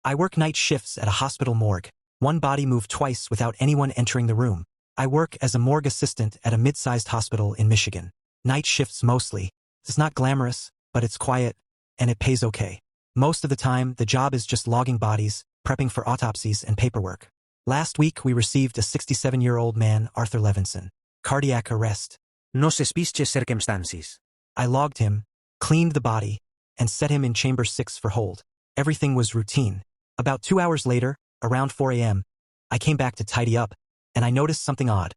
I work night shifts at a hospital morgue. One body moved twice without anyone entering the room. I work as a morgue assistant at a mid-sized hospital in Michigan. Night shifts mostly. It's not glamorous, but it's quiet, and it pays okay. Most of the time, the job is just logging bodies, prepping for autopsies and paperwork. Last week, we received a 67-year-old man, Arthur Levinson. Cardiac arrest. No suspicious circumstances. I logged him, cleaned the body, and set him in Chamber 6 for hold. Everything was routine. About 2 hours later, around 4 a.m., I came back to tidy up, and I noticed something odd.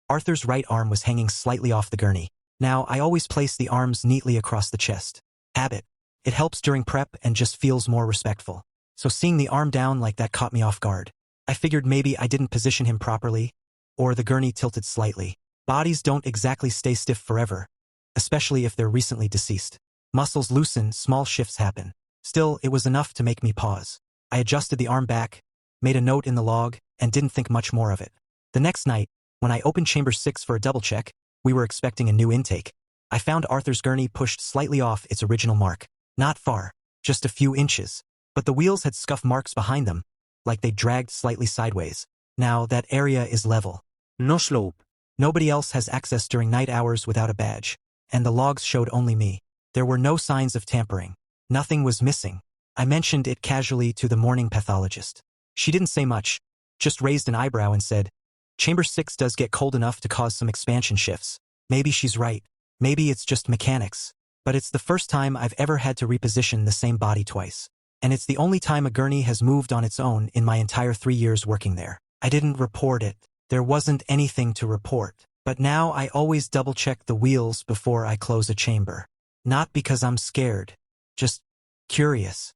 Arthur's right arm was hanging slightly off the gurney. Now, I always place the arms neatly across the chest. Habit. It helps during prep and just feels more respectful. So seeing the arm down like that caught me off guard. I figured maybe I didn't position him properly, or the gurney tilted slightly. Bodies don't exactly stay stiff forever, especially if they're recently deceased. Muscles loosen, small shifts happen. Still, it was enough to make me pause. I adjusted the arm back, made a note in the log, and didn't think much more of it. The next night, when I opened Chamber 6 for a double check, we were expecting a new intake. I found Arthur's gurney pushed slightly off its original mark. Not far, just a few inches. But the wheels had scuff marks behind them, like they dragged slightly sideways. Now, that area is level. No slope. Nobody else has access during night hours without a badge, and the logs showed only me. There were no signs of tampering. Nothing was missing. I mentioned it casually to the morning pathologist. She didn't say much, just raised an eyebrow and said, Chamber 6 does get cold enough to cause some expansion shifts. Maybe she's right. Maybe it's just mechanics. But it's the first time I've ever had to reposition the same body twice. And it's the only time a gurney has moved on its own in my entire 3 years working there. I didn't report it. There wasn't anything to report. But now I always double-check the wheels before I close a chamber. Not because I'm scared. Just curious.